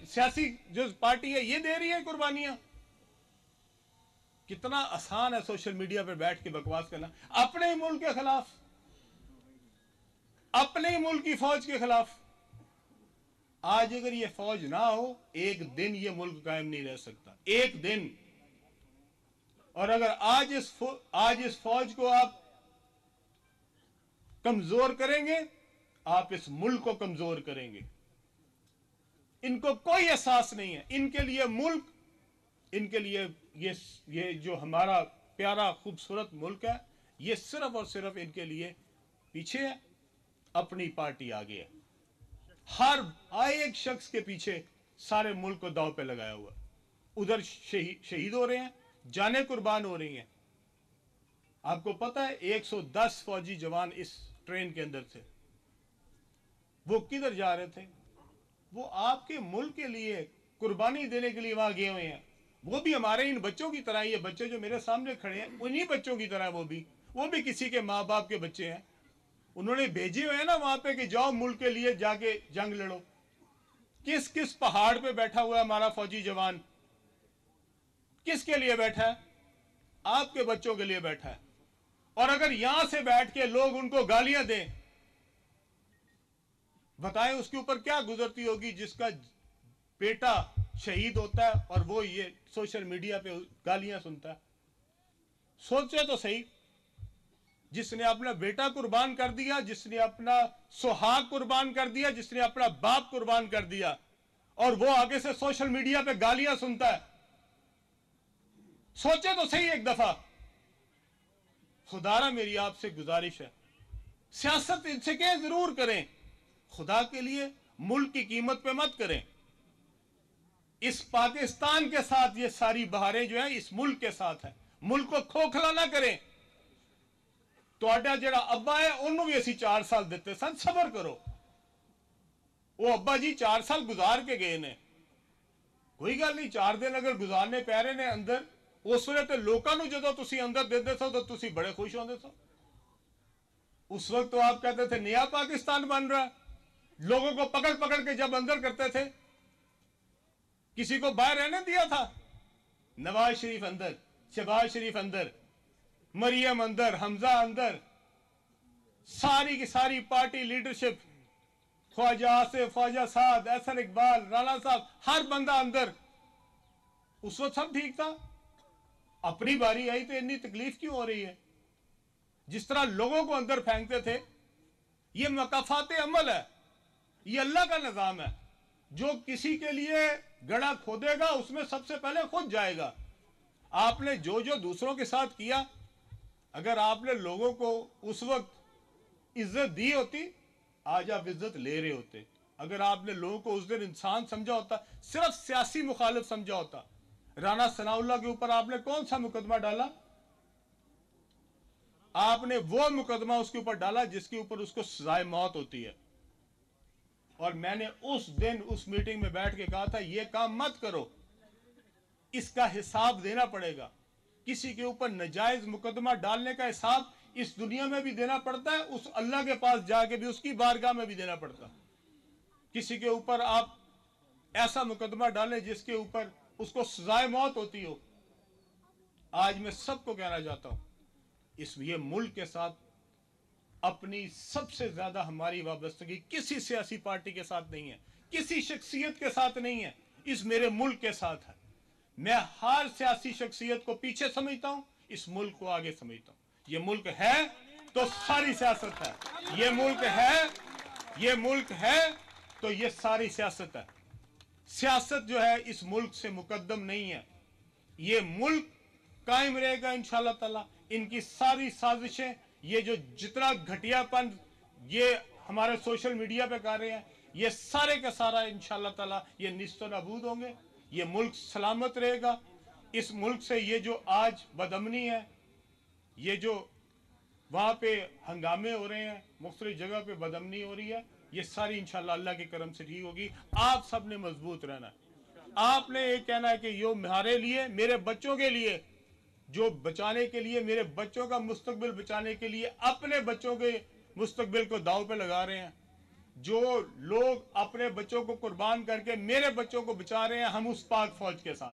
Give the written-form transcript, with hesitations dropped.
सियासी जो पार्टी है ये दे रही है कुर्बानियां। कितना आसान है सोशल मीडिया पर बैठ के बकवास करना अपने ही मुल्क के खिलाफ, अपने ही मुल्क की फौज के खिलाफ। आज अगर ये फौज ना हो, एक दिन ये मुल्क कायम नहीं रह सकता, एक दिन। और अगर आज इस फौज को आप कमजोर करेंगे, आप इस मुल्क को कमजोर करेंगे। इनको कोई एहसास नहीं है, इनके लिए मुल्क, इनके लिए ये जो हमारा प्यारा खूबसूरत मुल्क है, ये सिर्फ और सिर्फ इनके लिए पीछे है, अपनी पार्टी आगे है। हर एक शख्स के पीछे सारे मुल्क को दांव पे लगाया हुआ। उधर शहीद हो रहे हैं, जाने कुर्बान हो रही हैं। आपको पता है 110 फौजी जवान इस ट्रेन के अंदर थे। वो किधर जा रहे थे? वो आपके मुल्क के लिए कुर्बानी देने के लिए वहां गए हुए हैं। वो भी हमारे इन बच्चों की तरह, ये बच्चे जो मेरे सामने खड़े हैं उन्हीं बच्चों की तरह वो भी किसी के माँ बाप के बच्चे हैं। उन्होंने भेजे हुए हैं ना वहां पे कि जाओ मुल्क के लिए जाके जंग लड़ो। किस किस पहाड़ पे बैठा हुआ है हमारा फौजी जवान? किसके लिए बैठा है? आपके बच्चों के लिए बैठा है। और अगर यहां से बैठ के लोग उनको गालियां दें, बताएं उसके ऊपर क्या गुजरती होगी जिसका बेटा शहीद होता है और वो ये सोशल मीडिया पे गालियां सुनता है। सोचे तो सही, जिसने अपना बेटा कुर्बान कर दिया, जिसने अपना सुहाग कुर्बान कर दिया, जिसने अपना बाप कुर्बान कर दिया, और वो आगे से सोशल मीडिया पे गालियां सुनता है। सोचे तो सही एक दफा। खुदारा मेरी आपसे गुजारिश है, सियासत इनसे क्या जरूर करें, खुदा के लिए मुल्क की कीमत पे मत करें। इस पाकिस्तान के साथ ये सारी बहारें जो है इस मुल्क के साथ है। मुल्क को खोखला ना करें। तो जरा अब्बा है उन्होंने भी असी 4 साल देते सन, सबर करो। वो अब्बा जी 4 साल गुजार के गए ने, कोई गल नहीं। 4 दिन अगर गुजारने पै रहे ने अंदर, उस वे तो लोगों जो तुम अंदर देते सो तो तुम बड़े खुश होते सो। उस वक्त तो आप कहते थे नया पाकिस्तान बन रहा है। लोगों को पकड़ पकड़ के जब अंदर करते थे, किसी को बाहर रहने दिया था? नवाज शरीफ अंदर, शहबाज शरीफ अंदर, मरियम अंदर, हमजा अंदर, सारी की सारी पार्टी लीडरशिप, ख्वाजा आसिफ, ख्वाजा साद, एहसन इकबाल, राणा साहब, हर बंदा अंदर। उस वक्त सब ठीक था। अपनी बारी आई तो इतनी तकलीफ क्यों हो रही है? जिस तरह लोगों को अंदर फेंकते थे, यह मकाफात अमल है, यह अल्लाह का निजाम है। जो किसी के लिए गड़ा खोदेगा उसमें सबसे पहले खुद जाएगा। आपने जो जो दूसरों के साथ किया, अगर आपने लोगों को उस वक्त इज्जत दी होती, आज आप इज्जत ले रहे होते। अगर आपने लोगों को उस दिन इंसान समझा होता, सिर्फ सियासी मुखालिफ समझा होता। राना सनाउल्लाह के ऊपर आपने कौन सा मुकदमा डाला? आपने वो मुकदमा उसके ऊपर डाला जिसके ऊपर उसको सजाए मौत होती है। और मैंने उस दिन उस मीटिंग में बैठ के कहा था ये काम मत करो, इसका हिसाब देना पड़ेगा। किसी के ऊपर नजायज मुकदमा डालने का हिसाब इस दुनिया में भी देना पड़ता है, उस अल्लाह के पास जाके भी, उसकी बारगाह में भी देना पड़ता है। किसी के ऊपर आप ऐसा मुकदमा डालें जिसके ऊपर उसको सजाए मौत होती हो। आज मैं सबको कहना चाहता हूं, ये मुल्क के साथ अपनी सबसे ज्यादा हमारी वाबस्तगी किसी सियासी पार्टी के साथ नहीं है, किसी शख्सियत के साथ नहीं है, इस मेरे मुल्क के साथ है। मैं हर सियासी शख्सियत को पीछे समझता हूं, इस मुल्क को आगे समझता हूं। ये मुल्क है तो सारी सियासत है, ये मुल्क है, ये मुल्क है तो ये सारी सियासत है। सियासत जो है इस मुल्क से मुकद्दम नहीं है। ये मुल्क कायम रहेगा इंशाअल्लाह ताला। इनकी सारी साजिशें, ये जो जितना घटियापन ये हमारे सोशल मीडिया पे कर रहे हैं, ये सारे का सारा इंशाअल्लाह ताला ये निस्तो नाबूद होंगे। ये मुल्क सलामत रहेगा। इस मुल्क से ये जो आज बदअमनी है, ये जो वहां पे हंगामे हो रहे हैं, मुख्तलिफ जगह पे बदअमनी हो रही है, ये सारी इंशाअल्लाह अल्लाह के करम से ठीक होगी। आप सब ने मजबूत रहना है। आपने ये कहना है कि यो हमारे लिए, मेरे बच्चों के लिए, जो बचाने के लिए, मेरे बच्चों का मुस्तकबिल बचाने के लिए अपने बच्चों के मुस्तकबिल को दांव पे लगा रहे हैं। जो लोग अपने बच्चों को कुर्बान करके मेरे बच्चों को बचा रहे हैं, हम उस पाक फौज के साथ